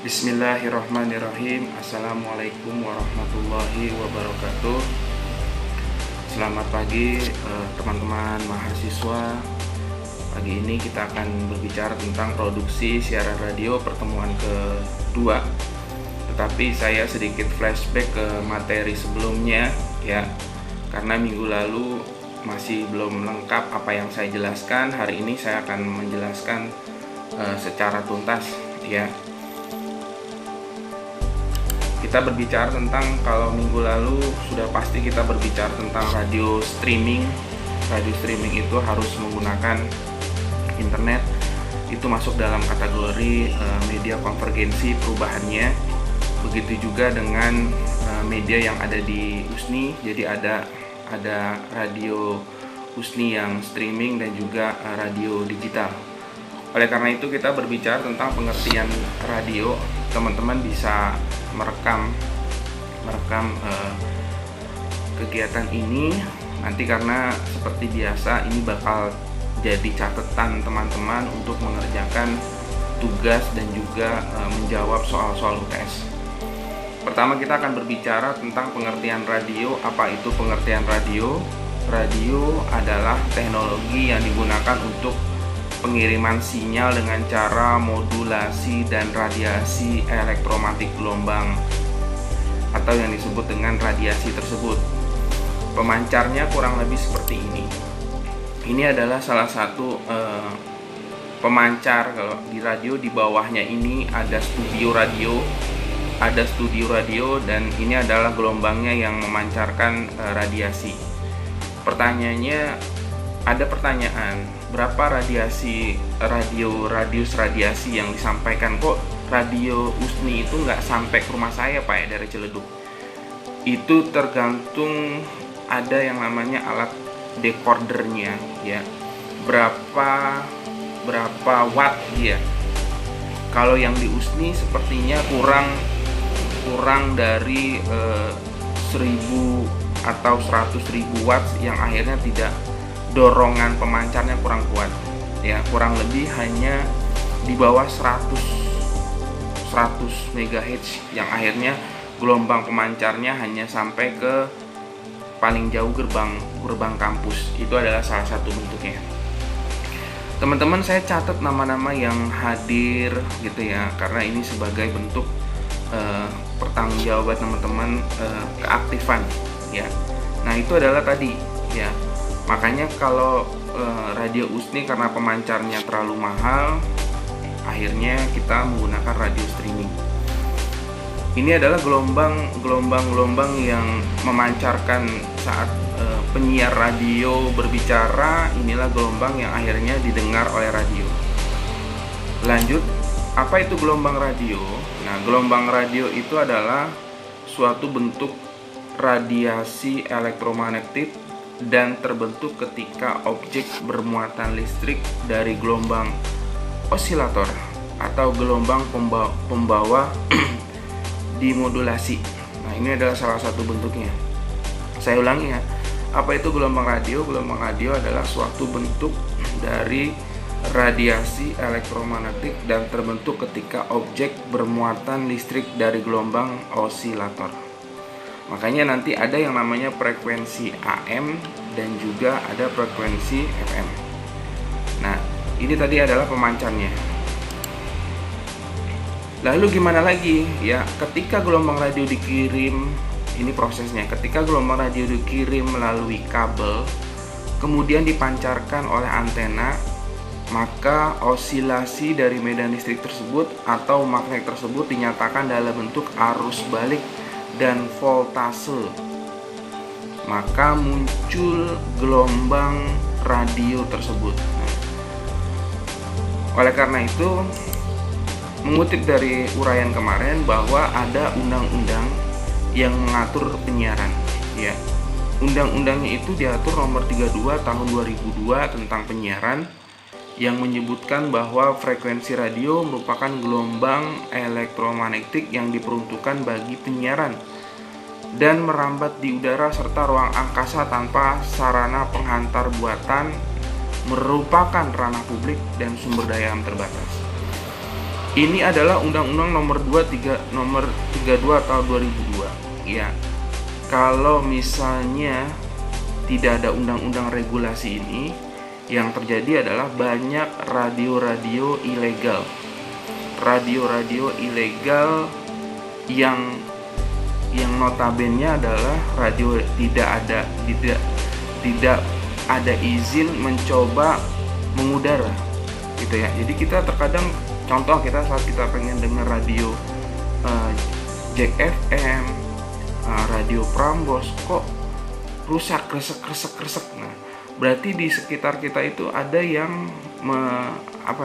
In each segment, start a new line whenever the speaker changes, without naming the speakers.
Bismillahirrahmanirrahim. Assalamualaikum warahmatullahi wabarakatuh. Selamat pagi teman-teman mahasiswa. Pagi ini kita akan berbicara tentang produksi siaran radio pertemuan kedua. Tetapi saya sedikit flashback ke materi sebelumnya ya. Karena minggu lalu masih belum lengkap apa yang saya jelaskan. Hari ini saya akan menjelaskan secara tuntas ya. Kita berbicara tentang, kalau minggu lalu sudah pasti kita berbicara tentang radio streaming. Radio streaming itu harus menggunakan internet. Itu masuk dalam kategori media konvergensi perubahannya. Begitu juga dengan media yang ada di USNI. Jadi ada radio USNI yang streaming dan juga radio digital. Oleh karena itu kita berbicara tentang pengertian radio. Teman-teman bisa merekam kegiatan ini nanti, karena seperti biasa ini bakal jadi catatan teman-teman untuk mengerjakan tugas dan juga menjawab soal-soal UTS. Pertama kita akan berbicara tentang pengertian radio. Apa itu pengertian radio? Radio adalah teknologi yang digunakan untuk pengiriman sinyal dengan cara modulasi dan radiasi elektromagnetik gelombang atau yang disebut dengan radiasi tersebut. Pemancarnya kurang lebih seperti ini. Ini adalah salah satu pemancar. Kalau di radio, di bawahnya ini ada studio radio, dan ini adalah gelombangnya yang memancarkan radiasi. Ada pertanyaan, berapa radiasi radius radiasi yang disampaikan? Kok radio USNI itu nggak sampai ke rumah saya Pak ya, dari Ciledug? Itu tergantung, ada yang namanya alat decodernya ya, berapa watt dia. Kalau yang di USNI sepertinya kurang dari 1000 atau 100.000 watt, yang akhirnya tidak, dorongan pemancarnya kurang kuat ya, kurang lebih hanya di bawah 100 MHz, yang akhirnya gelombang pemancarnya hanya sampai ke paling jauh gerbang kampus. Itu adalah salah satu bentuknya. Teman-teman, saya catat nama-nama yang hadir gitu ya, karena ini sebagai bentuk pertanggungjawaban teman-teman, keaktifan ya. Nah itu adalah tadi ya. Makanya kalau radio USNI karena pemancarnya terlalu mahal, akhirnya kita menggunakan radio streaming. Ini adalah gelombang yang memancarkan saat penyiar radio berbicara. Inilah gelombang yang akhirnya didengar oleh radio. Lanjut, apa itu gelombang radio? Nah, gelombang radio itu adalah suatu bentuk radiasi elektromagnetik dan terbentuk ketika objek bermuatan listrik dari gelombang osilator atau gelombang pembawa dimodulasi. Nah, ini adalah salah satu bentuknya. Saya ulangi ya. Apa itu gelombang radio? Gelombang radio adalah suatu bentuk dari radiasi elektromagnetik dan terbentuk ketika objek bermuatan listrik dari gelombang osilator. Makanya nanti ada yang namanya frekuensi AM dan juga ada frekuensi FM. Nah, ini tadi adalah pemancarnya. Lalu gimana lagi? Ya, ketika gelombang radio dikirim, ini prosesnya. Ketika gelombang radio dikirim melalui kabel, kemudian dipancarkan oleh antena, maka osilasi dari medan listrik tersebut atau magnet tersebut dinyatakan dalam bentuk arus balik dan voltase, maka muncul gelombang radio tersebut. Oleh karena itu, mengutip dari uraian kemarin bahwa ada undang-undang yang mengatur penyiaran ya. Undang-undangnya itu diatur nomor 32 tahun 2002 tentang penyiaran, yang menyebutkan bahwa frekuensi radio merupakan gelombang elektromagnetik yang diperuntukkan bagi penyiaran dan merambat di udara serta ruang angkasa tanpa sarana penghantar buatan, merupakan ranah publik dan sumber daya yang terbatas. Ini adalah Undang-Undang nomor 32 tahun 2002. Ya, kalau misalnya tidak ada undang-undang regulasi ini, yang terjadi adalah banyak radio-radio ilegal. Radio-radio ilegal yang notabene adalah radio tidak ada izin mencoba mengudara gitu ya. Jadi kita terkadang, contoh saat kita pengen dengar radio Jack FM, radio Prambors, kok rusak, kresek. Nah, berarti di sekitar kita itu ada yang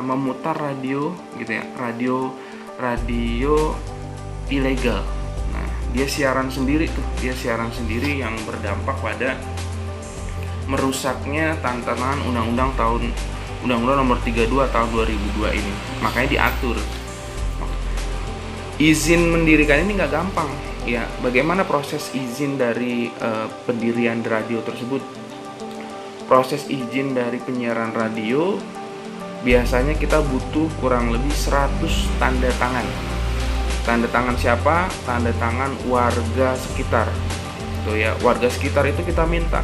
memutar radio gitu ya, radio ilegal. Nah, dia siaran sendiri yang berdampak pada merusaknya tantangan Undang-Undang nomor 32 tahun 2002 ini. Makanya diatur. Izin mendirikan ini nggak gampang. Ya, bagaimana proses izin dari pendirian radio tersebut? Proses izin dari penyiaran radio biasanya kita butuh kurang lebih 100 tanda tangan. Tanda tangan siapa? Tanda tangan warga sekitar. Tuh ya, warga sekitar itu kita minta.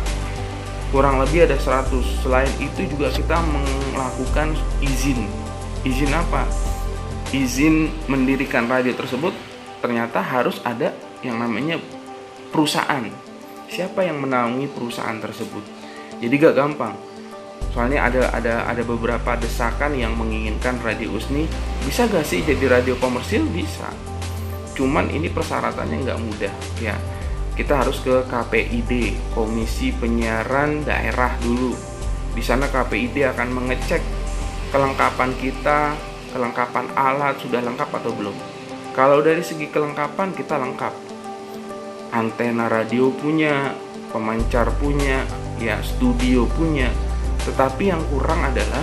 Kurang lebih ada 100. Selain itu juga kita melakukan izin. Izin apa? Izin mendirikan radio tersebut ternyata harus ada yang namanya perusahaan. Siapa yang menaungi perusahaan tersebut? Jadi gak gampang. Soalnya ada beberapa desakan yang menginginkan Radio Usni bisa gak sih jadi radio komersil? Bisa. Cuman ini persyaratannya nggak mudah ya. Kita harus ke KPID, Komisi Penyiaran Daerah dulu. Di sana KPID akan mengecek kelengkapan kita, kelengkapan alat sudah lengkap atau belum. Kalau dari segi kelengkapan kita lengkap. Antena radio punya, pemancar punya, ya studio punya. Tetapi yang kurang adalah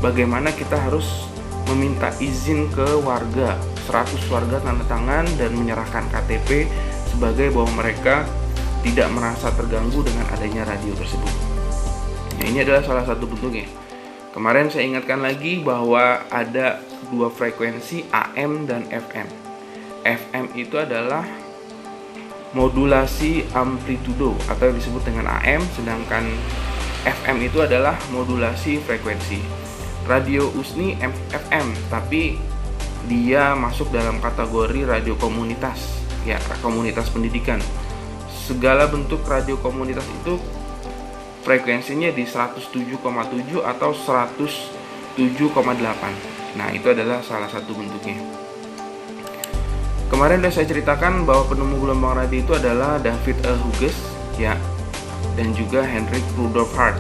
bagaimana kita harus meminta izin ke warga, 100 warga tanda tangan dan menyerahkan KTP sebagai bahwa mereka tidak merasa terganggu dengan adanya radio tersebut. Nah, ini adalah salah satu bentuknya. Kemarin saya ingatkan lagi bahwa ada 2 frekuensi, AM dan FM. FM itu adalah modulasi amplitudo atau yang disebut dengan AM, sedangkan FM itu adalah modulasi frekuensi. Radio Usni FM, tapi dia masuk dalam kategori radio komunitas, ya, komunitas pendidikan. Segala bentuk radio komunitas itu frekuensinya di 107,7 atau 107,8. Nah, itu adalah salah satu bentuknya. Kemarin sudah saya ceritakan bahwa penemu gelombang radio itu adalah David Hughes, ya, dan juga Henrik Rudolf Hart.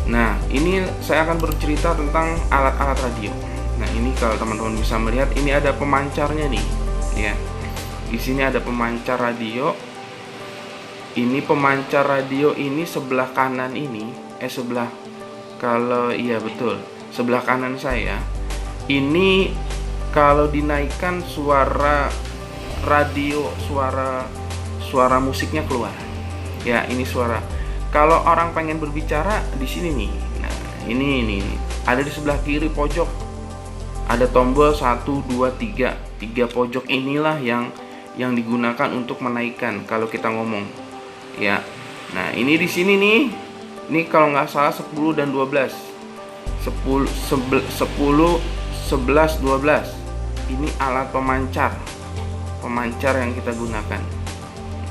Nah, ini saya akan bercerita tentang alat-alat radio. Nah, ini kalau teman-teman bisa melihat, ini ada pemancarnya nih, ya. Di sini ada pemancar radio. Ini pemancar radio ini sebelah kanan ini, sebelah kanan saya. Ini kalau dinaikkan suara radio, suara musiknya keluar. Ya, ini suara. Kalau orang pengen berbicara di sini nih. Nah, ini ada di sebelah kiri pojok. Ada tombol 1 2 3. 3 pojok inilah yang digunakan untuk menaikkan kalau kita ngomong. Ya. Nah, ini di sini nih. Ini kalau nggak salah 10 dan 12. 10 11 12. Ini alat pemancar yang kita gunakan.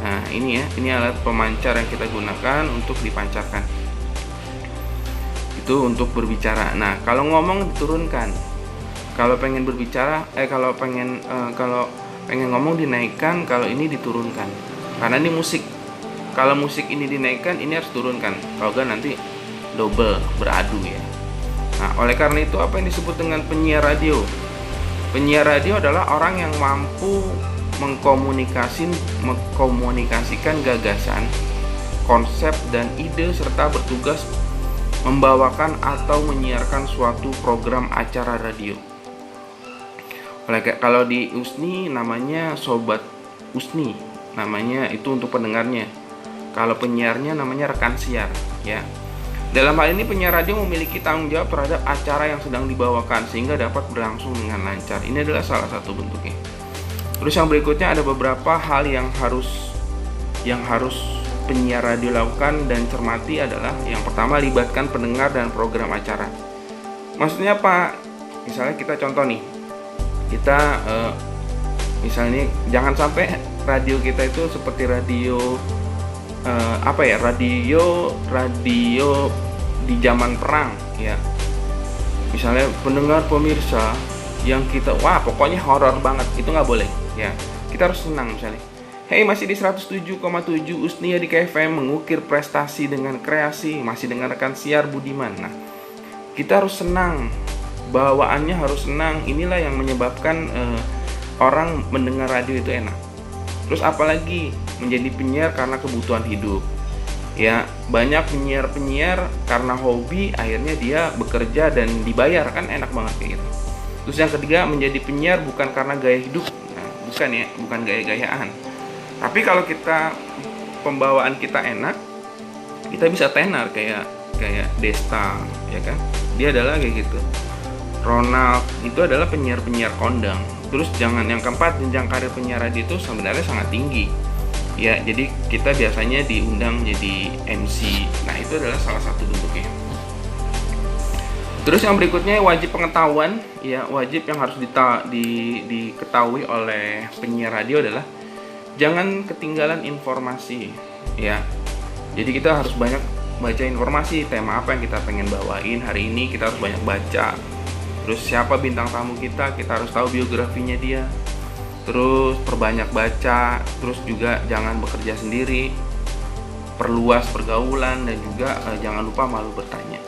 Nah, ini ya, ini alat pemancar yang kita gunakan untuk dipancarkan. Itu untuk berbicara. Nah, kalau ngomong diturunkan. Kalau pengen berbicara, kalau pengen ngomong dinaikkan, kalau ini diturunkan. Karena ini musik. Kalau musik ini dinaikkan, ini harus turunkan. Kalau enggak nanti double, beradu ya. Nah, oleh karena itu apa yang disebut dengan penyiar radio? Penyiar radio adalah orang yang mampu mengkomunikasikan gagasan, konsep, dan ide serta bertugas membawakan atau menyiarkan suatu program acara radio. Kalau di Usni namanya Sobat Usni, namanya itu untuk pendengarnya. Kalau penyiarnya namanya rekan siar, ya. Dalam hal ini penyiar radio memiliki tanggung jawab terhadap acara yang sedang dibawakan sehingga dapat berlangsung dengan lancar. Ini adalah salah satu bentuknya. Terus yang berikutnya ada beberapa hal yang harus penyiar radio lakukan dan cermati adalah yang pertama, libatkan pendengar dan program acara. Maksudnya apa? Misalnya kita contoh nih, kita misalnya jangan sampai radio kita itu seperti radio radio di zaman perang ya. Misalnya pendengar pemirsa yang kita pokoknya horor banget, itu nggak boleh ya. Kita harus senang misalnya. Hey, masih di 107,7 Usnia di KFM mengukir prestasi dengan kreasi, masih dengarkan siar Budiman. Nah, kita harus senang, bawaannya harus senang. Inilah yang menyebabkan orang mendengar radio itu enak. Terus apalagi menjadi penyiar karena kebutuhan hidup. Ya, banyak penyiar karena hobi akhirnya dia bekerja dan dibayar, kan enak banget kayak gitu. Terus yang ketiga, menjadi penyiar bukan karena gaya hidup. Nah, bukan gaya-gayaan. Tapi kalau kita pembawaan kita enak, kita bisa tenar kayak Desta, ya kan? Dia adalah kayak gitu. Ronald itu adalah penyiar kondang. Terus yang keempat, jenjang karir penyiar radio itu sebenarnya sangat tinggi. Ya, jadi kita biasanya diundang jadi MC. Nah, itu adalah salah satu bentuknya. Terus yang berikutnya, wajib pengetahuan. Ya, wajib yang harus diketahui oleh penyiar radio adalah jangan ketinggalan informasi. Ya, jadi kita harus banyak baca informasi, tema apa yang kita pengen bawain hari ini, kita harus banyak baca. Terus siapa bintang tamu kita harus tahu biografinya dia. Terus perbanyak baca, terus juga jangan bekerja sendiri, perluas pergaulan, dan juga jangan lupa malu bertanya.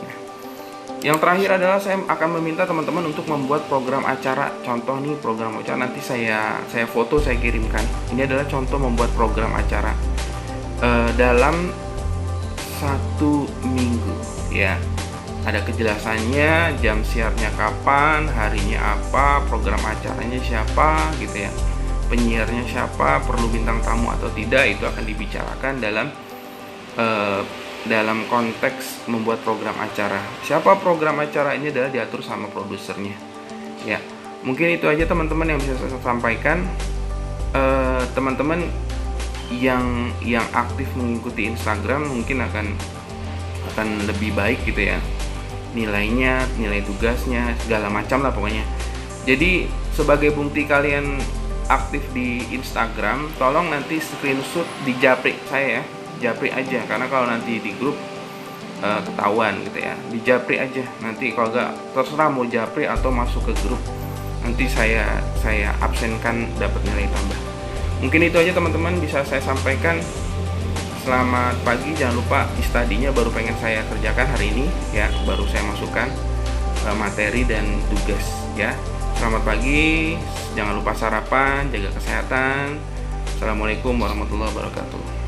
Yang terakhir adalah saya akan meminta teman-teman untuk membuat program acara. Contoh nih program acara, nanti saya foto, saya kirimkan. Ini adalah contoh membuat program acara dalam 1 minggu ya. Ada kejelasannya, jam siarnya kapan, harinya apa, program acaranya siapa gitu ya, penyiarnya siapa, perlu bintang tamu atau tidak, itu akan dibicarakan dalam konteks membuat program acara. Siapa program acara ini adalah diatur sama produsernya ya. Mungkin itu aja teman-teman yang bisa saya sampaikan. Teman-teman yang aktif mengikuti Instagram mungkin akan lebih baik gitu ya, nilainya, nilai tugasnya, segala macam lah pokoknya. Jadi sebagai bukti kalian aktif di Instagram, tolong nanti screenshot di japri saya ya, japri aja, karena kalau nanti di grup ketahuan gitu ya. Di japri aja, nanti kalau nggak terserah mau japri atau masuk ke grup, nanti saya absenkan, dapat nilai tambah. Mungkin itu aja teman-teman bisa saya sampaikan. Selamat pagi, jangan lupa studinya baru pengen saya kerjakan hari ini ya, baru saya masukkan materi dan tugas ya. Selamat pagi, jangan lupa sarapan, jaga kesehatan. Assalamualaikum warahmatullahi wabarakatuh.